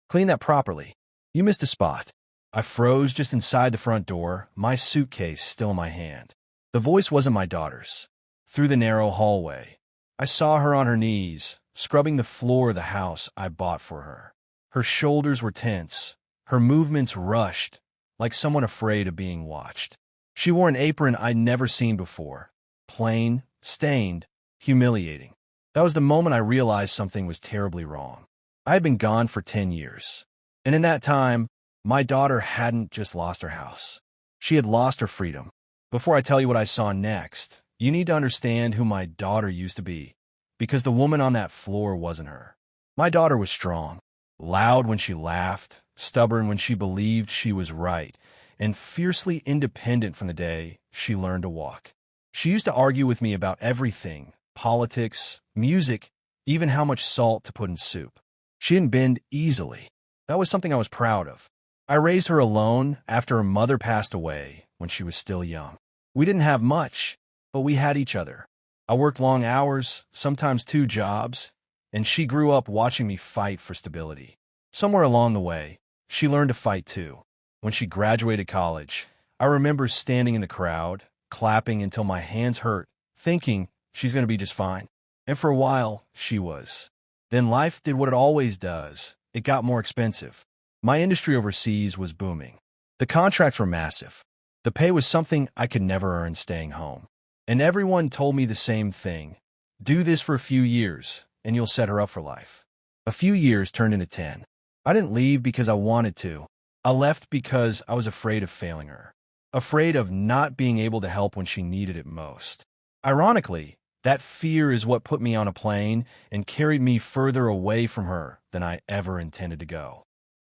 Clean that properly. You missed a spot." I froze just inside the front door, my suitcase still in my hand. The voice wasn't my daughter's. Through the narrow hallway, I saw her on her knees, scrubbing the floor of the house I bought for her. Her shoulders were tense, her movements rushed, like someone afraid of being watched. She wore an apron I'd never seen before. Plain, stained, humiliating. That was the moment I realized something was terribly wrong. I had been gone for 10 years. And in that time, my daughter hadn't just lost her house. She had lost her freedom. Before I tell you what I saw next, you need to understand who my daughter used to be, because the woman on that floor wasn't her. My daughter was strong, loud when she laughed, stubborn when she believed she was right, and fiercely independent from the day she learned to walk. She used to argue with me about everything: politics, music, even how much salt to put in soup. She didn't bend easily. That was something I was proud of. I raised her alone after her mother passed away when she was still young. We didn't have much, but we had each other. I worked long hours, sometimes 2 jobs, and she grew up watching me fight for stability. Somewhere along the way, she learned to fight too. When she graduated college, I remember standing in the crowd, clapping until my hands hurt, thinking she's going to be just fine. And for a while, she was. Then life did what it always does. It got more expensive. My industry overseas was booming. The contracts were massive. The pay was something I could never earn staying home. And everyone told me the same thing: do this for a few years, and you'll set her up for life. A few years turned into 10. I didn't leave because I wanted to. I left because I was afraid of failing her. Afraid of not being able to help when she needed it most. Ironically, that fear is what put me on a plane and carried me further away from her than I ever intended to go.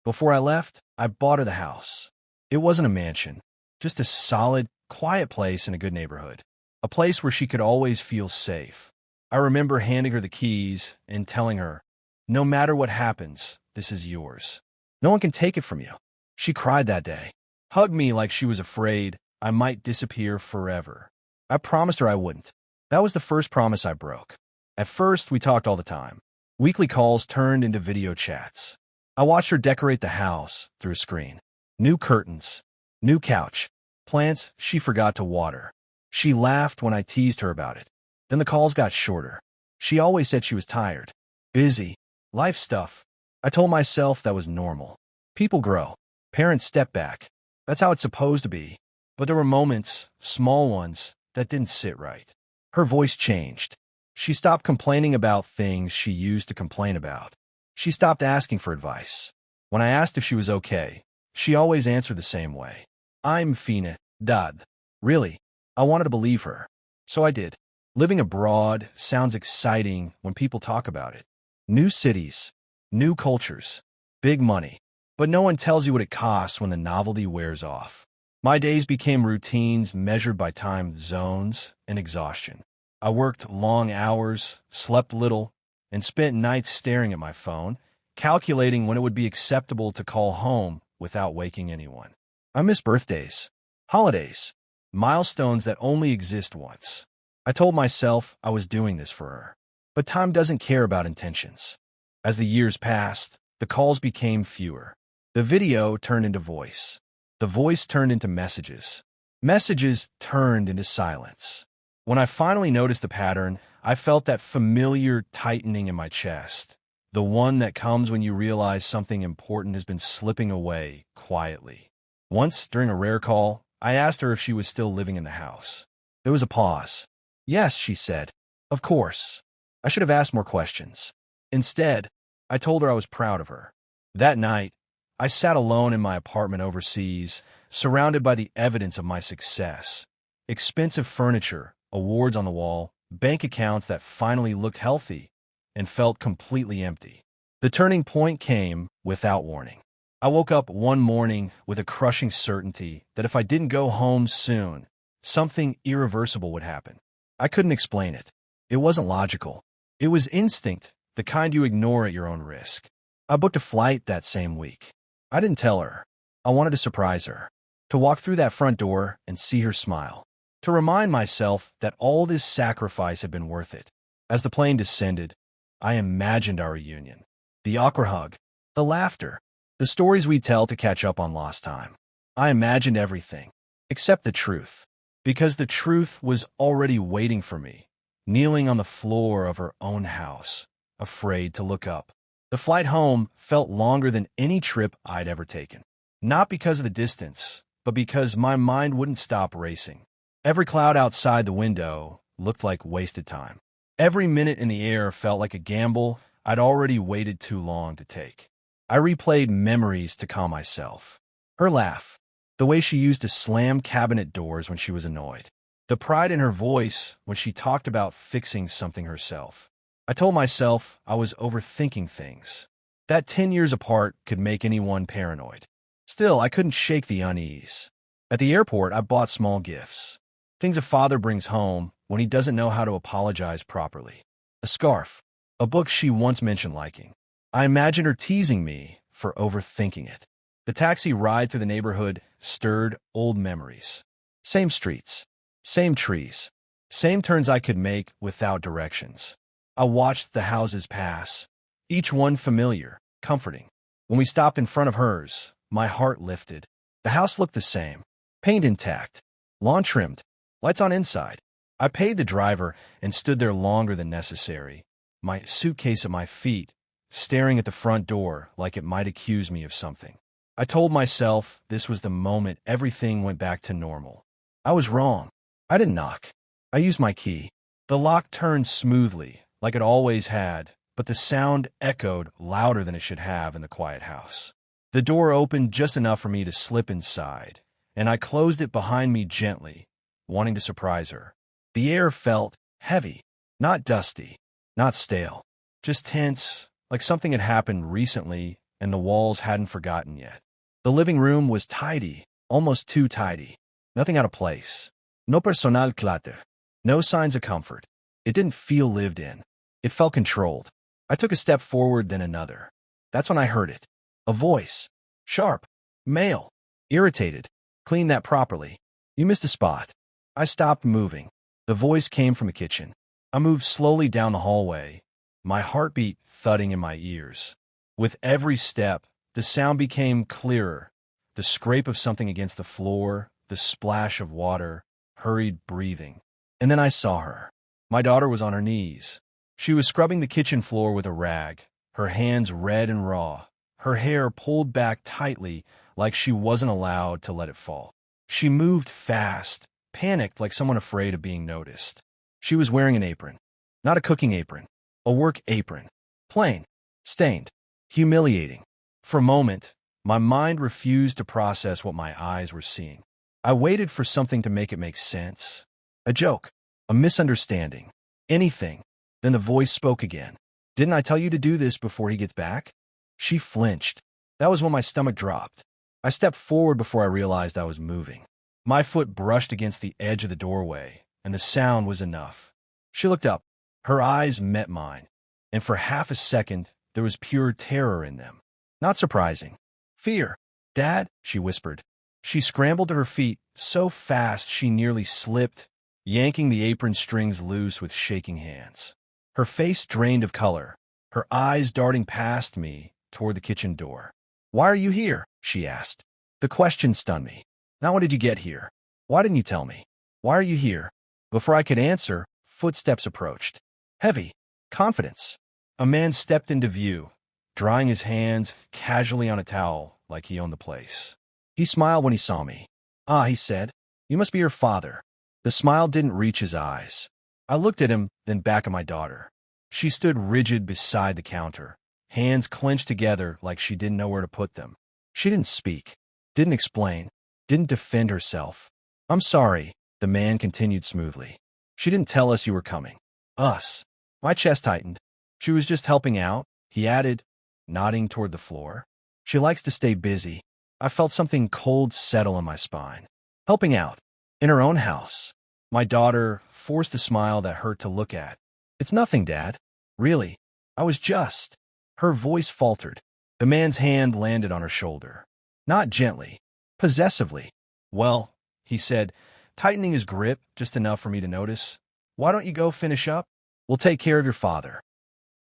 Before I left, I bought her the house. It wasn't a mansion, just a solid, quiet place in a good neighborhood. A place where she could always feel safe. I remember handing her the keys and telling her, "No matter what happens, this is yours. No one can take it from you." She cried that day, hugged me like she was afraid I might disappear forever. I promised her I wouldn't. That was the first promise I broke. At first, we talked all the time. Weekly calls turned into video chats. I watched her decorate the house through a screen. New curtains, new couch, plants she forgot to water. She laughed when I teased her about it. Then the calls got shorter. She always said she was tired, busy, life stuff. I told myself that was normal. People grow. Parents step back. That's how it's supposed to be. But there were moments, small ones, that didn't sit right. Her voice changed. She stopped complaining about things she used to complain about. She stopped asking for advice. When I asked if she was okay, she always answered the same way: "I'm fine, Dad." Really, I wanted to believe her. So I did. Living abroad sounds exciting when people talk about it. New cities, new cultures, big money. But no one tells you what it costs when the novelty wears off. My days became routines measured by time zones and exhaustion. I worked long hours, slept little, and spent nights staring at my phone, calculating when it would be acceptable to call home without waking anyone. I miss birthdays, holidays, milestones that only exist once. I told myself I was doing this for her. But time doesn't care about intentions. As the years passed, the calls became fewer. The video turned into voice. The voice turned into messages. Messages turned into silence. When I finally noticed the pattern, I felt that familiar tightening in my chest. The one that comes when you realize something important has been slipping away quietly. Once, during a rare call, I asked her if she was still living in the house. There was a pause. "Yes," she said. "Of course." I should have asked more questions. Instead, I told her I was proud of her. That night, I sat alone in my apartment overseas, surrounded by the evidence of my success. Expensive furniture, awards on the wall, bank accounts that finally looked healthy and felt completely empty. The turning point came without warning. I woke up one morning with a crushing certainty that if I didn't go home soon, something irreversible would happen. I couldn't explain it. It wasn't logical. It was instinct, the kind you ignore at your own risk. I booked a flight that same week. I didn't tell her. I wanted to surprise her, to walk through that front door and see her smile, to remind myself that all this sacrifice had been worth it. As the plane descended, I imagined our reunion. The awkward hug, the laughter, The stories we tell to catch up on lost time. I imagined everything, except the truth, because the truth was already waiting for me, kneeling on the floor of her own house, afraid to look up. The flight home felt longer than any trip I'd ever taken. Not because of the distance, but because my mind wouldn't stop racing. Every cloud outside the window looked like wasted time. Every minute in the air felt like a gamble I'd already waited too long to take. I replayed memories to calm myself. Her laugh, the way she used to slam cabinet doors when she was annoyed, the pride in her voice when she talked about fixing something herself. I told myself I was overthinking things, that 10 years apart could make anyone paranoid. Still, I couldn't shake the unease. At the airport, I bought small gifts, things a father brings home when he doesn't know how to apologize properly. A scarf, a book she once mentioned liking. I imagined her teasing me for overthinking it. The taxi ride through the neighborhood stirred old memories. Same streets, same trees, same turns I could make without directions. I watched the houses pass, each one familiar, comforting. When we stopped in front of hers, my heart lifted. The house looked the same, paint intact, lawn trimmed, lights on inside. I paid the driver and stood there longer than necessary, my suitcase at my feet, staring at the front door like it might accuse me of something. I told myself this was the moment everything went back to normal. I was wrong. I didn't knock. I used my key. The lock turned smoothly, like it always had, but the sound echoed louder than it should have in the quiet house. The door opened just enough for me to slip inside, and I closed it behind me gently, wanting to surprise her. The air felt heavy, not dusty, not stale, just tense, like something had happened recently and the walls hadn't forgotten yet. The living room was tidy, almost too tidy. Nothing out of place. No personal clutter. No signs of comfort. It didn't feel lived in. It felt controlled. I took a step forward, then another. That's when I heard it. A voice. Sharp. Male. Irritated. Clean that properly. You missed a spot. I stopped moving. The voice came from the kitchen. I moved slowly down the hallway, my heartbeat thudding in my ears. With every step, the sound became clearer. The scrape of something against the floor, the splash of water, hurried breathing. And then I saw her. My daughter was on her knees. She was scrubbing the kitchen floor with a rag, her hands red and raw, her hair pulled back tightly like she wasn't allowed to let it fall. She moved fast, panicked like someone afraid of being noticed. She was wearing an apron. Not a cooking apron. A work apron. Plain. Stained. Humiliating. For a moment, my mind refused to process what my eyes were seeing. I waited for something to make it make sense. A joke. A misunderstanding. Anything. Then the voice spoke again. Didn't I tell you to do this before he gets back? She flinched. That was when my stomach dropped. I stepped forward before I realized I was moving. My foot brushed against the edge of the doorway, and the sound was enough. She looked up. Her eyes met mine, and for half a second, there was pure terror in them. Not surprising. Fear. Dad, she whispered. She scrambled to her feet so fast she nearly slipped, yanking the apron strings loose with shaking hands. Her face drained of color, her eyes darting past me toward the kitchen door. Why are you here? She asked. The question stunned me. Not when did you get here? Why didn't you tell me? Why are you here? Before I could answer, footsteps approached. Heavy. Confidence. A man stepped into view, drying his hands casually on a towel like he owned the place. He smiled when he saw me. Ah, he said, you must be your father. The smile didn't reach his eyes. I looked at him, then back at my daughter. She stood rigid beside the counter, hands clenched together like she didn't know where to put them. She didn't speak, didn't explain, didn't defend herself. I'm sorry, the man continued smoothly. She didn't tell us you were coming. Us. My chest tightened. She was just helping out, he added, nodding toward the floor. She likes to stay busy. I felt something cold settle in my spine. Helping out. In her own house. My daughter forced a smile that hurt to look at. It's nothing, Dad. Really. I was just. Her voice faltered. The man's hand landed on her shoulder. Not gently. Possessively. Well, he said, tightening his grip just enough for me to notice. Why don't you go finish up? We'll take care of your father.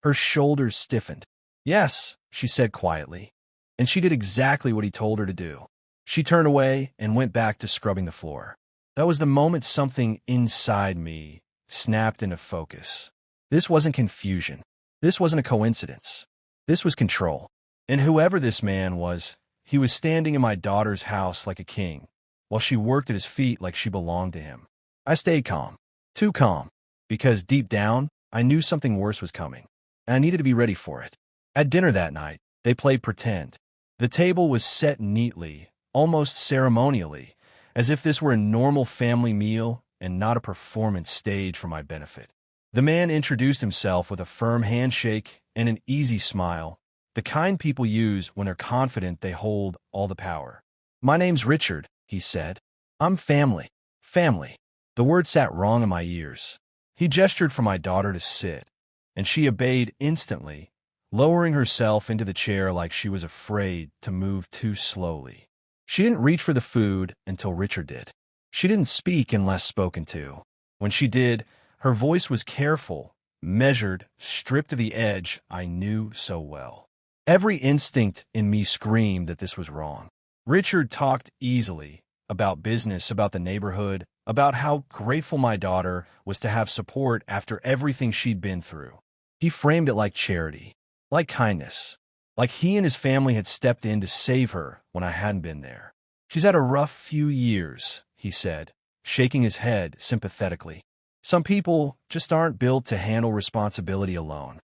Her shoulders stiffened. Yes, she said quietly. and she did exactly what he told her to do. She turned away and went back to scrubbing the floor. That was the moment something inside me snapped into focus. This wasn't confusion. This wasn't a coincidence. This was control. And whoever this man was, he was standing in my daughter's house like a king, while she worked at his feet like she belonged to him. I stayed calm. Too calm. Because deep down, I knew something worse was coming, and I needed to be ready for it. At dinner that night, they played pretend. The table was set neatly, almost ceremonially, as if this were a normal family meal and not a performance stage for my benefit. The man introduced himself with a firm handshake and an easy smile, the kind people use when they're confident they hold all the power. "My name's Richard," he said. "I'm family. Family." The word sat wrong in my ears. He gestured for my daughter to sit, and she obeyed instantly, lowering herself into the chair like she was afraid to move too slowly. She didn't reach for the food until Richard did. She didn't speak unless spoken to. When she did, her voice was careful, measured, stripped to the edge I knew so well. Every instinct in me screamed that this was wrong. Richard talked easily about business, about the neighborhood, about how grateful my daughter was to have support after everything she'd been through. He framed it like charity, like kindness, like he and his family had stepped in to save her when I hadn't been there. "She's had a rough few years," he said, shaking his head sympathetically. "Some people just aren't built to handle responsibility alone."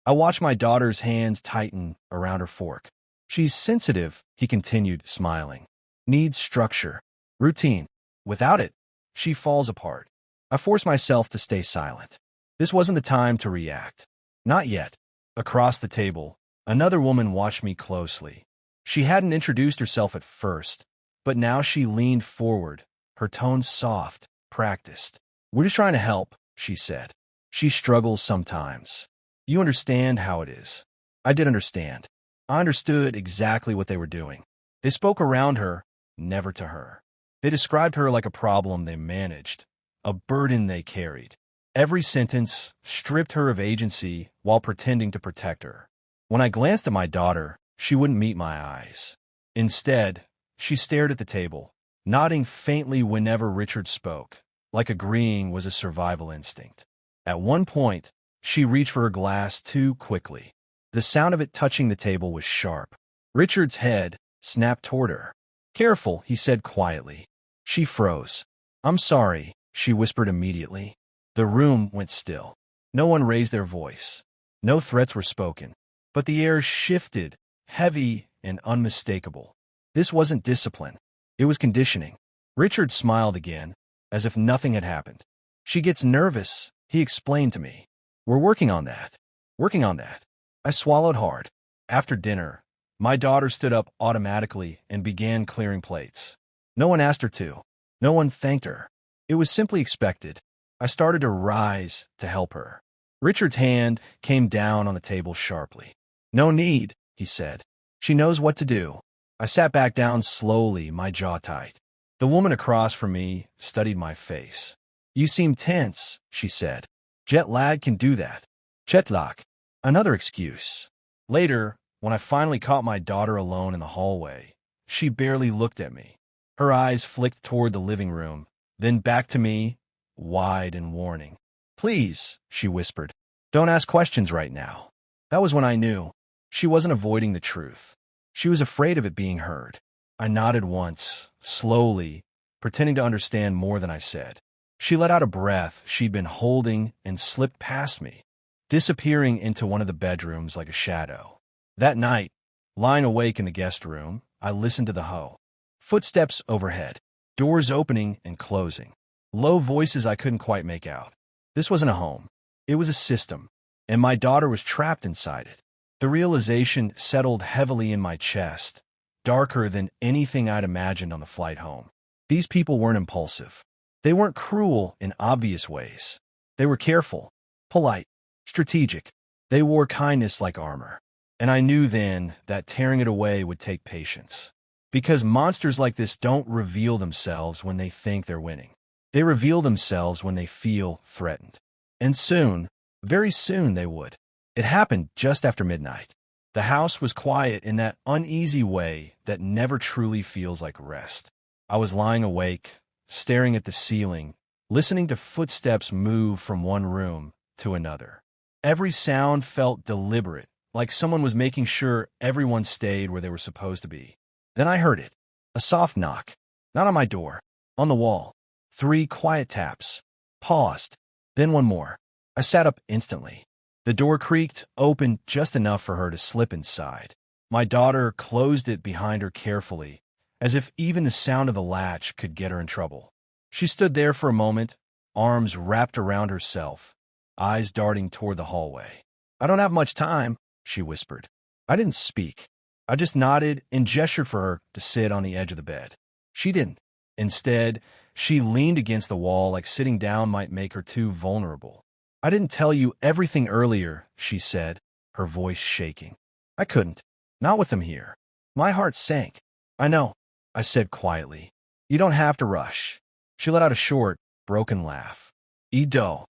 I watched my daughter's hands tighten around her fork. "She's sensitive," he continued, smiling. "Needs structure, routine. Without it, she falls apart." I forced myself to stay silent. This wasn't the time to react. Not yet. Across the table, another woman watched me closely. She hadn't introduced herself at first, but now she leaned forward, her tone soft, practiced. "We're just trying to help," she said. "She struggles sometimes. You understand how it is." I did understand. I understood exactly what they were doing. They spoke around her, never to her. They described her like a problem they managed, a burden they carried. Every sentence stripped her of agency while pretending to protect her. When I glanced at my daughter, she wouldn't meet my eyes. Instead, she stared at the table, nodding faintly whenever Richard spoke, like agreeing was a survival instinct. At one point, she reached for her glass too quickly. The sound of it touching the table was sharp. Richard's head snapped toward her. "Careful," he said quietly. She froze. "I'm sorry," she whispered immediately. The room went still. No one raised their voice. No threats were spoken. But the air shifted, heavy and unmistakable. This wasn't discipline. It was conditioning. Richard smiled again, as if nothing had happened. "She gets nervous," he explained to me. "We're working on that. Working on that." I swallowed hard. After dinner, my daughter stood up automatically and began clearing plates. No one asked her to. No one thanked her. It was simply expected. I started to rise to help her. Richard's hand came down on the table sharply. "No need," he said. "She knows what to do." I sat back down slowly, my jaw tight. The woman across from me studied my face. "You seem tense," she said. "Jet lag can do that." Jet lag. Another excuse. Later, when I finally caught my daughter alone in the hallway, she barely looked at me. Her eyes flicked toward the living room, then back to me, wide and warning. "Please," she whispered, "don't ask questions right now." That was when I knew. She wasn't avoiding the truth. She was afraid of it being heard. I nodded once, slowly, pretending to understand more than I said. She let out a breath she'd been holding and slipped past me, disappearing into one of the bedrooms like a shadow. That night, lying awake in the guest room, I listened to the hoe. Footsteps overhead, doors opening and closing. Low voices I couldn't quite make out. This wasn't a home. It was a system, and my daughter was trapped inside it. The realization settled heavily in my chest, darker than anything I'd imagined on the flight home. These people weren't impulsive. They weren't cruel in obvious ways. They were careful, polite, strategic. They wore kindness like armor. And I knew then that tearing it away would take patience. Because monsters like this don't reveal themselves when they think they're winning. They reveal themselves when they feel threatened. And soon, very soon they would. It happened just after midnight. The house was quiet in that uneasy way that never truly feels like rest. I was lying awake, staring at the ceiling, listening to footsteps move from one room to another. Every sound felt deliberate, like someone was making sure everyone stayed where they were supposed to be. Then I heard it. A soft knock. Not on my door. On the wall. 3 quiet taps. Paused. Then one more. I sat up instantly. The door creaked open just enough for her to slip inside. My daughter closed it behind her carefully, as if even the sound of the latch could get her in trouble. She stood there for a moment, arms wrapped around herself, eyes darting toward the hallway. "I don't have much time," she whispered. I didn't speak. I just nodded and gestured for her to sit on the edge of the bed. She didn't. Instead, she leaned against the wall like sitting down might make her too vulnerable. "I didn't tell you everything earlier," she said, her voice shaking. "I couldn't. Not with them here." My heart sank. "I know," I said quietly. "You don't have to rush." She let out a short, broken laugh. "Edo."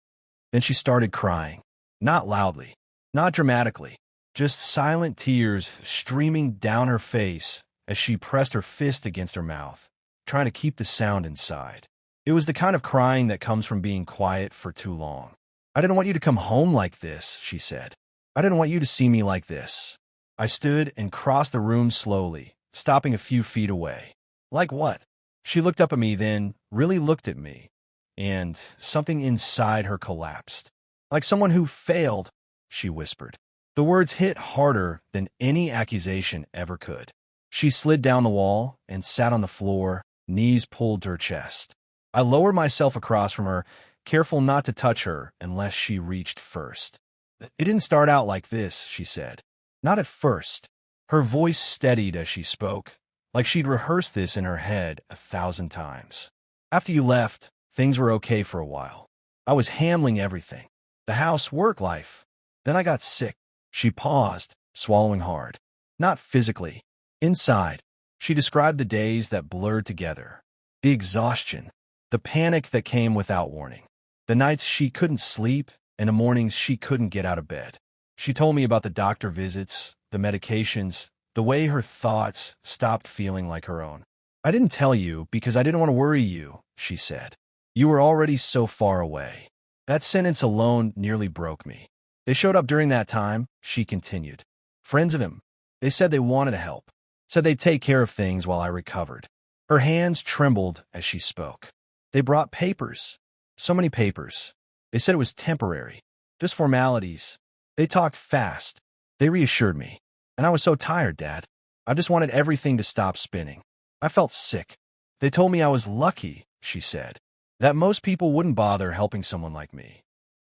Then she started crying. Not loudly, not dramatically, just silent tears streaming down her face as she pressed her fist against her mouth, trying to keep the sound inside. It was the kind of crying that comes from being quiet for too long. "I didn't want you to come home like this," she said. "I didn't want you to see me like this." I stood and crossed the room slowly, stopping a few feet away. "Like what?" She looked up at me, then really looked at me, and something inside her collapsed. "Like someone who failed," she whispered. The words hit harder than any accusation ever could. She slid down the wall and sat on the floor, knees pulled to her chest. I lowered myself across from her, careful not to touch her unless she reached first. "It didn't start out like this," she said. "Not at first." Her voice steadied as she spoke, like she'd rehearsed this in her head 1,000 times. "After you left, things were okay for a while. I was handling everything. The house, work life. Then I got sick." She paused, swallowing hard. "Not physically. Inside." She described the days that blurred together. The exhaustion. The panic that came without warning. The nights she couldn't sleep, and the mornings she couldn't get out of bed. She told me about the doctor visits, the medications, the way her thoughts stopped feeling like her own. "I didn't tell you because I didn't want to worry you," she said. "You were already so far away." That sentence alone nearly broke me. "They showed up during that time," she continued. "Friends of him. They said they wanted to help. Said they'd take care of things while I recovered." Her hands trembled as she spoke. "They brought papers. So many papers. They said it was temporary. Just formalities. They talked fast. They reassured me. And I was so tired, Dad. I just wanted everything to stop spinning. I felt sick. They told me I was lucky," she said, "that most people wouldn't bother helping someone like me.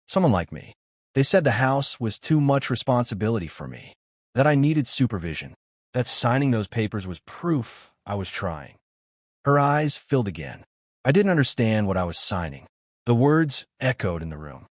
Someone like me. They said the house was too much responsibility for me, that I needed supervision, that signing those papers was proof I was trying." Her eyes filled again. I didn't understand what I was signing. The words echoed in the room.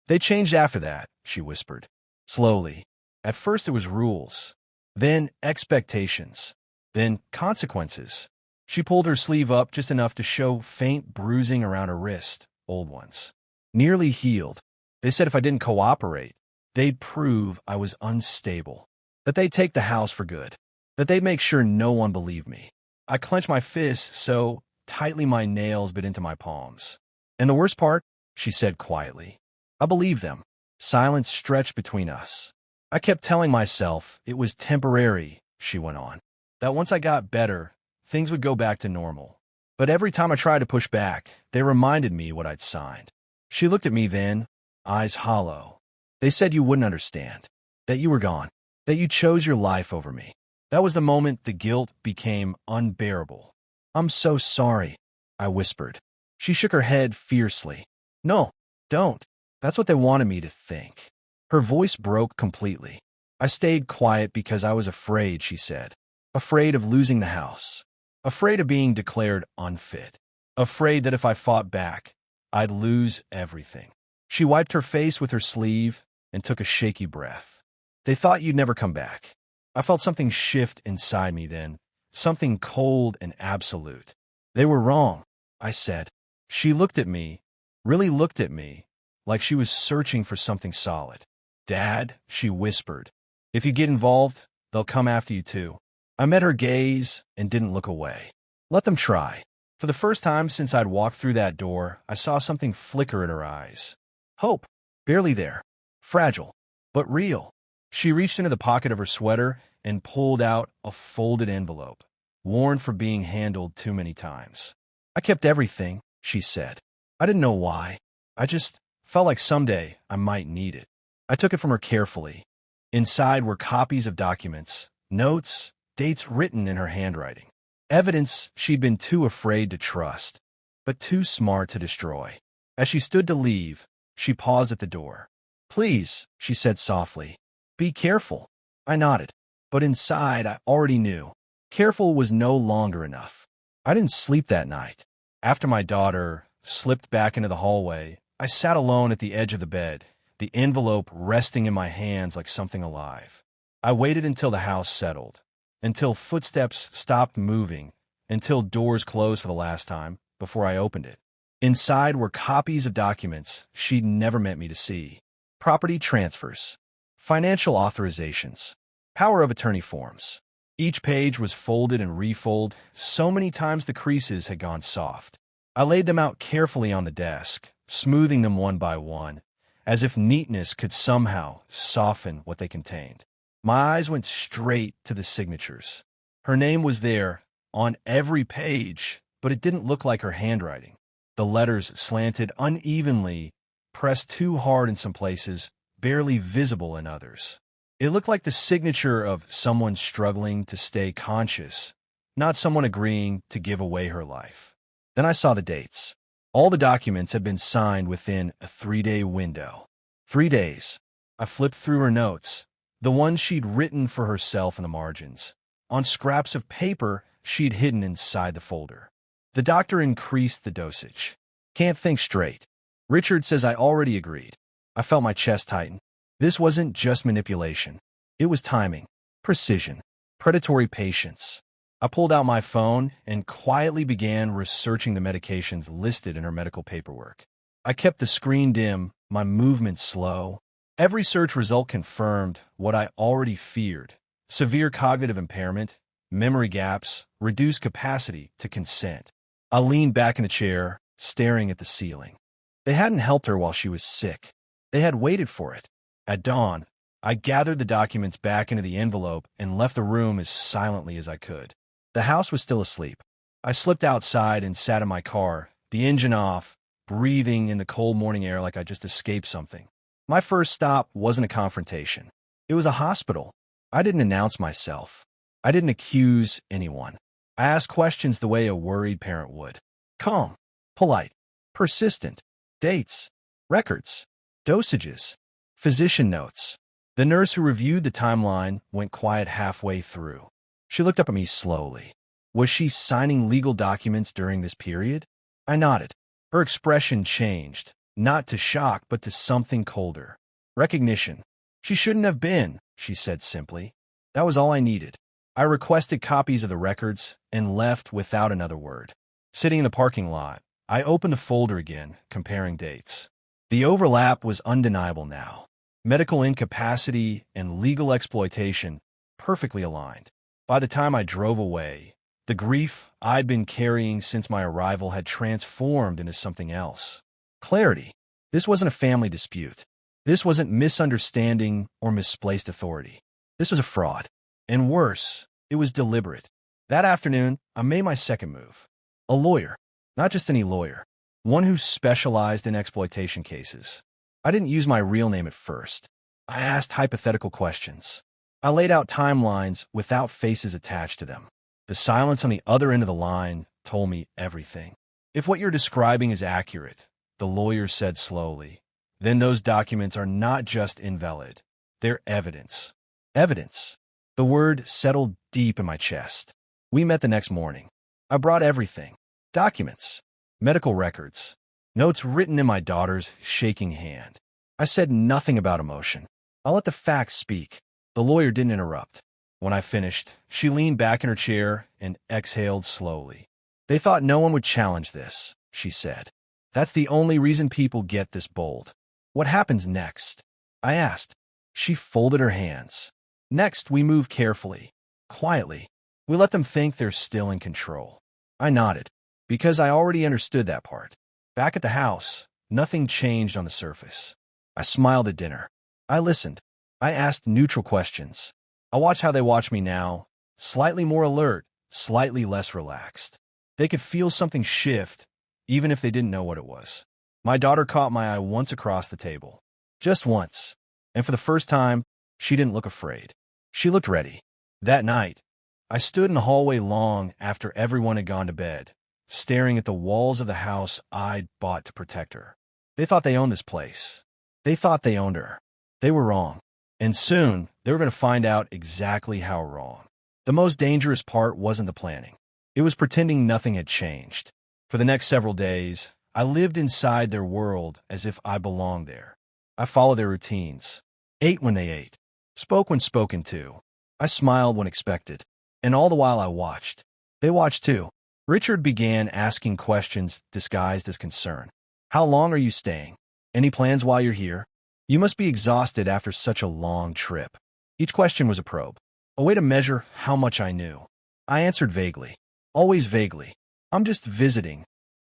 "They changed after that," she whispered, slowly. "At first it was rules, then expectations, then consequences." She pulled her sleeve up just enough to show faint bruising around her wrist, old ones. "Nearly healed. They said if I didn't cooperate, they'd prove I was unstable, that they'd take the house for good, that they'd make sure no one believed me." I clenched my fist so tightly my nails bit into my palms. "And the worst part," she said quietly, "I believed them." Silence stretched between us. I kept telling myself it was temporary, she went on, that once I got better, things would go back to normal. But every time I tried to push back, they reminded me what I'd signed. She looked at me then, eyes hollow. "They said you wouldn't understand, that you were gone, that you chose your life over me." That was the moment the guilt became unbearable. "I'm so sorry," I whispered. She shook her head fiercely. "No, don't. That's what they wanted me to think." Her voice broke completely. "I stayed quiet because I was afraid," she said. "Afraid of losing the house. Afraid of being declared unfit. Afraid that if I fought back, I'd lose everything." She wiped her face with her sleeve and took a shaky breath. "They thought you'd never come back." I felt something shift inside me then, something cold and absolute. "They were wrong," I said. She looked at me, really looked at me, like she was searching for something solid. "Dad," she whispered, "if you get involved, They'll come after you too. I met her gaze and didn't look away. Let them try. For the first time since I'd walked through that door, I saw something flicker in her eyes. Hope. Barely there. Fragile. But real. She reached into the pocket of her sweater and pulled out a folded envelope, worn for being handled too many times. I kept everything, she said. I didn't know why. I just felt like someday I might need it. I took it from her carefully. Inside were copies of documents, notes, dates written in her handwriting. Evidence she'd been too afraid to trust, but too smart to destroy. As she stood to leave, she paused at the door. Please, she said softly. Be careful. I nodded. But inside, I already knew. Careful was no longer enough. I didn't sleep that night. After my daughter slipped back into the hallway, I sat alone at the edge of the bed, the envelope resting in my hands like something alive. I waited until the house settled, until footsteps stopped moving, until doors closed for the last time, before I opened it. Inside were copies of documents she'd never meant me to see. Property transfers, financial authorizations, power of attorney forms. Each page was folded and refolded so many times the creases had gone soft. I laid them out carefully on the desk, smoothing them one by one, as if neatness could somehow soften what they contained. My eyes went straight to the signatures. Her name was there, on every page, but it didn't look like her handwriting. The letters slanted unevenly, pressed too hard in some places, barely visible in others. It looked like the signature of someone struggling to stay conscious, not someone agreeing to give away her life. Then I saw the dates. All the documents had been signed within a 3-day window. 3 days. I flipped through her notes, the ones she'd written for herself in the margins, on scraps of paper she'd hidden inside the folder. The doctor increased the dosage. Can't think straight. Richard says I already agreed. I felt my chest tighten. This wasn't just manipulation. It was timing, precision, predatory patience. I pulled out my phone and quietly began researching the medications listed in her medical paperwork. I kept the screen dim, my movements slow. Every search result confirmed what I already feared: severe cognitive impairment, memory gaps, reduced capacity to consent. I leaned back in the chair, staring at the ceiling. They hadn't helped her while she was sick. They had waited for it. At dawn, I gathered the documents back into the envelope and left the room as silently as I could. The house was still asleep. I slipped outside and sat in my car, the engine off, breathing in the cold morning air like I just escaped something. My first stop wasn't a confrontation. It was a hospital. I didn't announce myself. I didn't accuse anyone. I asked questions the way a worried parent would. Calm, polite, persistent. Dates, records, dosages, physician notes. The nurse who reviewed the timeline went quiet halfway through. She looked up at me slowly. Was she signing legal documents during this period? I nodded. Her expression changed, not to shock, but to something colder. Recognition. She shouldn't have been, she said simply. That was all I needed. I requested copies of the records and left without another word. Sitting in the parking lot, I opened the folder again, comparing dates. The overlap was undeniable now. Medical incapacity and legal exploitation perfectly aligned. By the time I drove away, the grief I'd been carrying since my arrival had transformed into something else. Clarity. This wasn't a family dispute. This wasn't misunderstanding or misplaced authority. This was a fraud. And worse, it was deliberate. That afternoon, I made my second move. A lawyer. Not just any lawyer. One who specialized in exploitation cases. I didn't use my real name at first. I asked hypothetical questions. I laid out timelines without faces attached to them. The silence on the other end of the line told me everything. If what you're describing is accurate, the lawyer said slowly, then those documents are not just invalid. They're evidence. Evidence. The word settled deep in my chest. We met the next morning. I brought everything. Documents. Medical records. Notes written in my daughter's shaking hand. I said nothing about emotion. I let the facts speak. The lawyer didn't interrupt. When I finished, she leaned back in her chair and exhaled slowly. They thought no one would challenge this, she said. That's the only reason people get this bold. What happens next? I asked. She folded her hands. Next, we move carefully, quietly. We let them think they're still in control. I nodded, because I already understood that part. Back at the house, nothing changed on the surface. I smiled at dinner. I listened. I asked neutral questions. I watched how they watch me now, slightly more alert, slightly less relaxed. They could feel something shift, even if they didn't know what it was. My daughter caught my eye once across the table. Just once. And for the first time, she didn't look afraid. She looked ready. That night, I stood in the hallway long after everyone had gone to bed, staring at the walls of the house I'd bought to protect her. They thought they owned this place. They thought they owned her. They were wrong. And soon, they were going to find out exactly how wrong. The most dangerous part wasn't the planning. It was pretending nothing had changed. For the next several days, I lived inside their world as if I belonged there. I followed their routines, ate when they ate, spoke when spoken to. I smiled when expected. And all the while I watched. They watched too. Richard began asking questions disguised as concern. How long are you staying? Any plans while you're here? You must be exhausted after such a long trip. Each question was a probe, a way to measure how much I knew. I answered vaguely, always vaguely. I'm just visiting.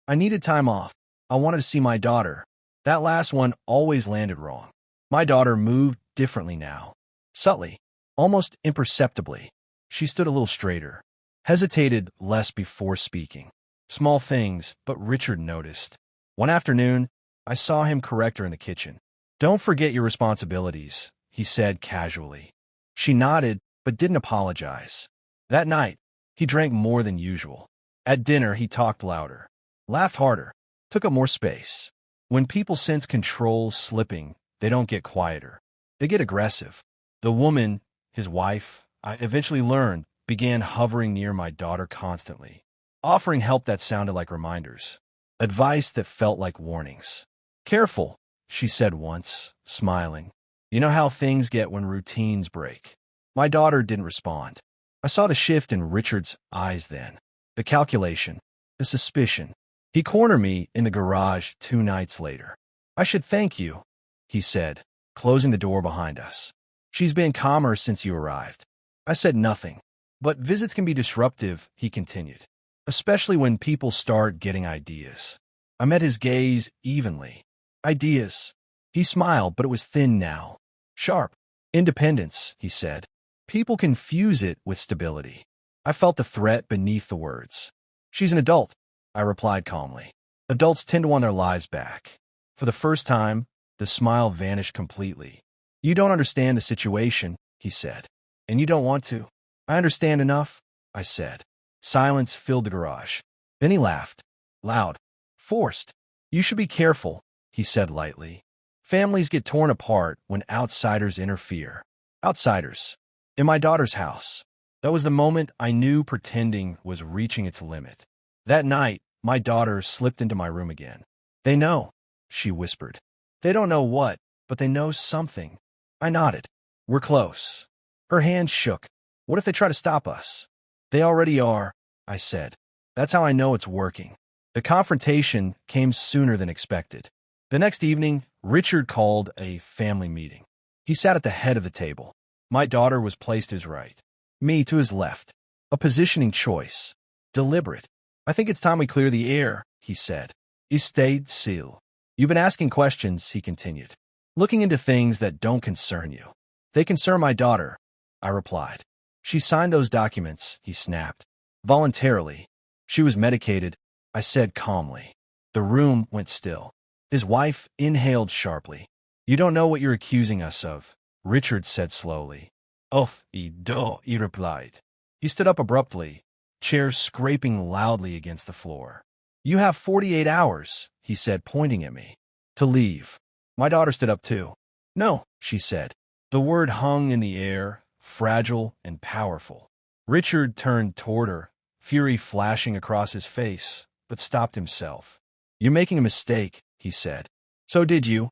I needed time off. I wanted to see my daughter. That last one always landed wrong. My daughter moved differently now. Subtly, almost imperceptibly. She stood a little straighter, hesitated less before speaking. Small things, but Richard noticed. One afternoon, I saw him correct her in the kitchen. Don't forget your responsibilities, he said casually. She nodded, but didn't apologize. That night, he drank more than usual. At dinner, he talked louder, laughed harder, took up more space. When people sense control slipping, they don't get quieter. They get aggressive. The woman, his wife, I eventually learned, began hovering near my daughter constantly, offering help that sounded like reminders, advice that felt like warnings. Careful, she said once, smiling. You know how things get when routines break. My daughter didn't respond. I saw the shift in Richard's eyes then. The calculation, the suspicion. He cornered me in the garage 2 nights later. I should thank you, he said, closing the door behind us. She's been calmer since you arrived. I said nothing. But visits can be disruptive, he continued, especially when people start getting ideas. I met his gaze evenly. Ideas. He smiled, but it was thin now. Sharp. Independence, he said. People confuse it with stability. I felt the threat beneath the words. She's an adult, I replied calmly. Adults tend to want their lives back. For the first time, the smile vanished completely. You don't understand the situation, he said. And you don't want to. I understand enough, I said. Silence filled the garage. Then he laughed. Loud. Forced. You should be careful, he said lightly. Families get torn apart when outsiders interfere. Outsiders. In my daughter's house. That was the moment I knew pretending was reaching its limit. That night, my daughter slipped into my room again. They know, she whispered. They don't know what, but they know something. I nodded. We're close. Her hand shook. What if they try to stop us? They already are, I said. That's how I know it's working. The confrontation came sooner than expected. The next evening, Richard called a family meeting. He sat at the head of the table. My daughter was placed to his right, me to his left. A positioning choice. Deliberate. I think it's time we clear the air, he said. He stayed still. You've been asking questions, he continued. Looking into things that don't concern you. They concern my daughter, I replied. She signed those documents, he snapped. Voluntarily. She was medicated, I said calmly. The room went still. His wife inhaled sharply. You don't know what you're accusing us of, Richard said slowly. Oh, I do, he replied. He stood up abruptly, chair scraping loudly against the floor. You have 48 hours, he said, pointing at me, to leave. My daughter stood up too. No, she said. The word hung in the air, fragile and powerful. Richard turned toward her, fury flashing across his face, but stopped himself. You're making a mistake, he said. So did you,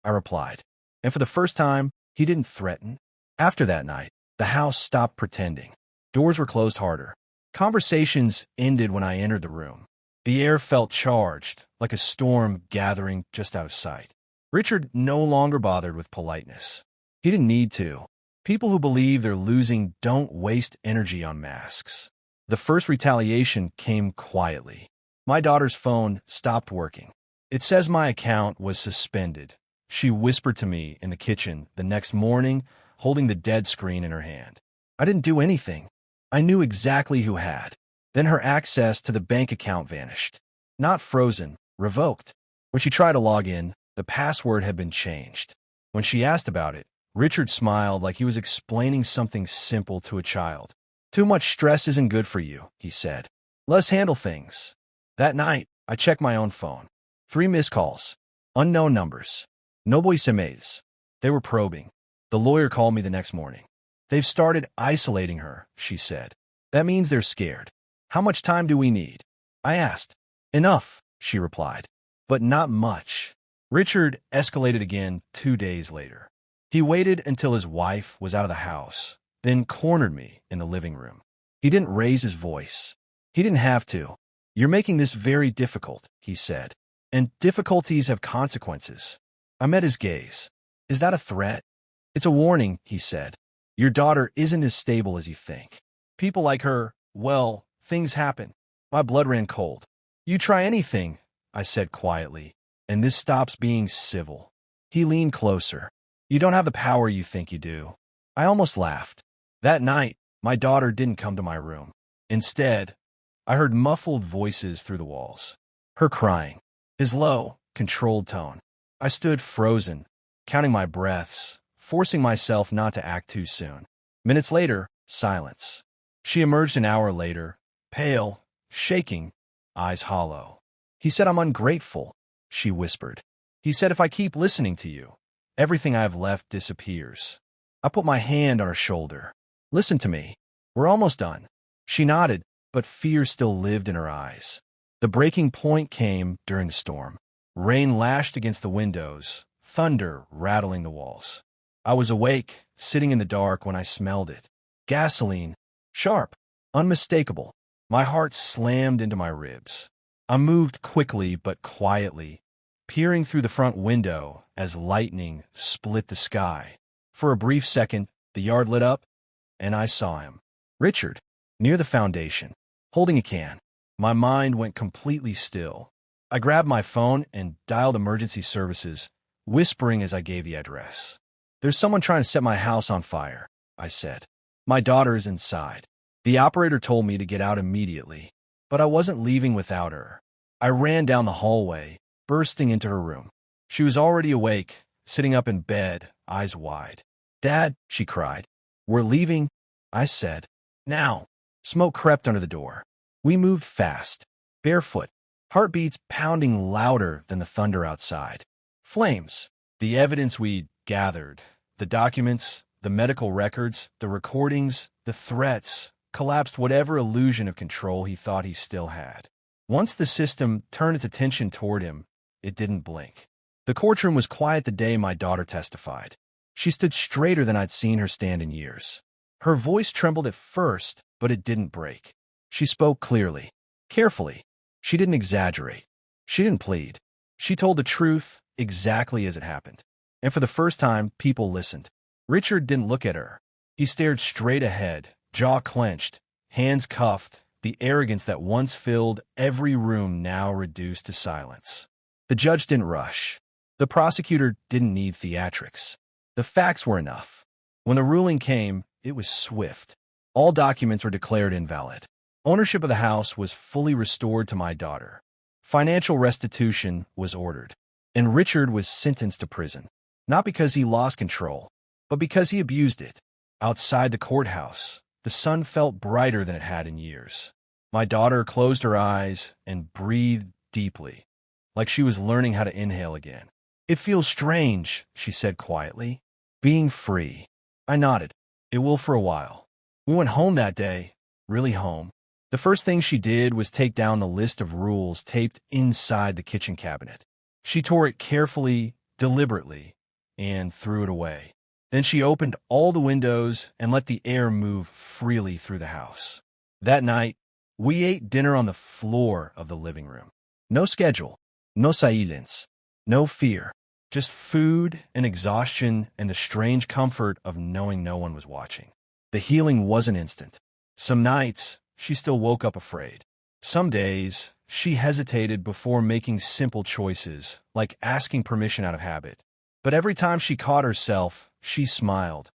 I replied. And for the first time, he didn't threaten. After that night, the house stopped pretending. Doors were closed harder. Conversations ended when I entered the room. The air felt charged, like a storm gathering just out of sight. Richard no longer bothered with politeness. He didn't need to. People who believe they're losing don't waste energy on masks. The first retaliation came quietly. My daughter's phone stopped working. It says my account was suspended. She whispered to me in the kitchen the next morning, holding the dead screen in her hand. I didn't do anything. I knew exactly who had. Then her access to the bank account vanished. Not frozen, revoked. When she tried to log in, the password had been changed. When she asked about it, Richard smiled like he was explaining something simple to a child. Too much stress isn't good for you, he said. Let's handle things. That night, I checked my own phone. 3 missed calls. Unknown numbers. No voice emails. They were probing. The lawyer called me the next morning. They've started isolating her, she said. That means they're scared. How much time do we need? I asked. Enough, she replied. But not much. Richard escalated again 2 days later. He waited until his wife was out of the house, then cornered me in the living room. He didn't raise his voice. He didn't have to. You're making this very difficult, he said. And difficulties have consequences. I met his gaze. Is that a threat? It's a warning, he said. Your daughter isn't as stable as you think. People like her, well, things happen. My blood ran cold. You try anything, I said quietly, and this stops being civil. He leaned closer. You don't have the power you think you do. I almost laughed. That night, my daughter didn't come to my room. Instead, I heard muffled voices through the walls. Her crying. His low, controlled tone. I stood frozen, counting my breaths, forcing myself not to act too soon. Minutes later, silence. She emerged an hour later, pale, shaking, eyes hollow. He said I'm ungrateful, she whispered. He said if I keep listening to you, everything I have left disappears. I put my hand on her shoulder. Listen to me. We're almost done. She nodded, but fear still lived in her eyes. The breaking point came during the storm. Rain lashed against the windows, thunder rattling the walls. I was awake, sitting in the dark when I smelled it. Gasoline, sharp, unmistakable. My heart slammed into my ribs. I moved quickly but quietly, peering through the front window as lightning split the sky. For a brief second, the yard lit up, and I saw him. Richard, near the foundation, holding a can. My mind went completely still. I grabbed my phone and dialed emergency services, whispering as I gave the address. There's someone trying to set my house on fire, I said. My daughter is inside. The operator told me to get out immediately, but I wasn't leaving without her. I ran down the hallway, bursting into her room. She was already awake, sitting up in bed, eyes wide. Dad, she cried. We're leaving, I said. Now. Smoke crept under the door. We moved fast, barefoot, heartbeats pounding louder than the thunder outside. Flames. The evidence we'd gathered, the documents, the medical records, the recordings, the threats, collapsed whatever illusion of control he thought he still had. Once the system turned its attention toward him, it didn't blink. The courtroom was quiet the day my daughter testified. She stood straighter than I'd seen her stand in years. Her voice trembled at first, but it didn't break. She spoke clearly, carefully. She didn't exaggerate. She didn't plead. She told the truth exactly as it happened. And for the first time, people listened. Richard didn't look at her. He stared straight ahead, jaw clenched, hands cuffed, the arrogance that once filled every room now reduced to silence. The judge didn't rush. The prosecutor didn't need theatrics. The facts were enough. When the ruling came, it was swift. All documents were declared invalid. Ownership of the house was fully restored to my daughter. Financial restitution was ordered. And Richard was sentenced to prison. Not because he lost control, but because he abused it. Outside the courthouse, the sun felt brighter than it had in years. My daughter closed her eyes and breathed deeply, like she was learning how to inhale again. It feels strange, she said quietly. Being free. I nodded. It will for a while. We went home that day, really home. The first thing she did was take down the list of rules taped inside the kitchen cabinet. She tore it carefully, deliberately, and threw it away. Then she opened all the windows and let the air move freely through the house. That night, we ate dinner on the floor of the living room. No schedule, no silence, no fear. Just food and exhaustion and the strange comfort of knowing no one was watching. The healing wasn't instant. Some nights, she still woke up afraid. Some days, she hesitated before making simple choices, like asking permission out of habit. But every time she caught herself, she smiled.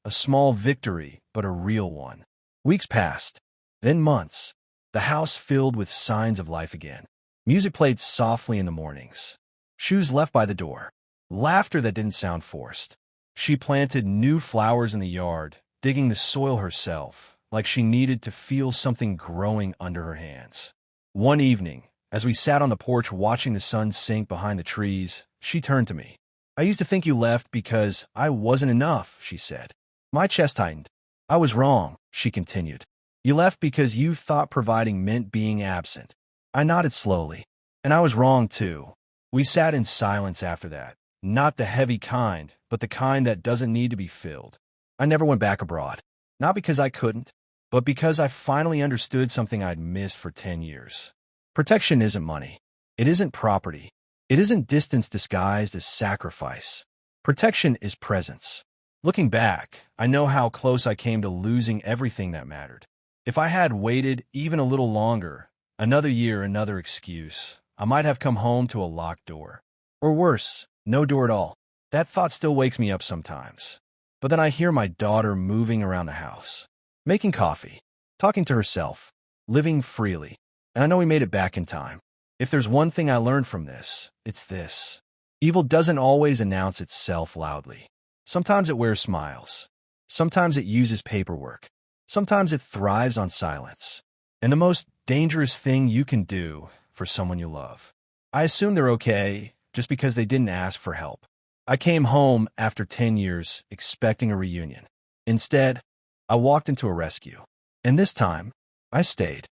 A small victory, but a real one. Weeks passed, then months. The house filled with signs of life again. Music played softly in the mornings. Shoes left by the door. Laughter that didn't sound forced. She planted new flowers in the yard, digging the soil herself, like she needed to feel something growing under her hands. One evening, as we sat on the porch watching the sun sink behind the trees, she turned to me. "I used to think you left because I wasn't enough," she said. My chest tightened. "I was wrong," she continued. "You left because you thought providing meant being absent." I nodded slowly. "And I was wrong, too." We sat in silence after that. Not the heavy kind, but the kind that doesn't need to be filled. I never went back abroad. Not because I couldn't, but because I finally understood something I'd missed for 10 years. Protection isn't money. It isn't property. It isn't distance disguised as sacrifice. Protection is presence. Looking back, I know how close I came to losing everything that mattered. If I had waited even a little longer, another year, another excuse, I might have come home to a locked door. Or worse, no door at all. That thought still wakes me up sometimes. But then I hear my daughter moving around the house, making coffee, talking to herself, living freely. And I know we made it back in time. If there's one thing I learned from this, it's this. Evil doesn't always announce itself loudly. Sometimes it wears smiles. Sometimes it uses paperwork. Sometimes it thrives on silence. And the most dangerous thing you can do for someone you love. I assume they're okay just because they didn't ask for help. I came home after 10 years expecting a reunion. Instead, I walked into a rescue. And this time, I stayed.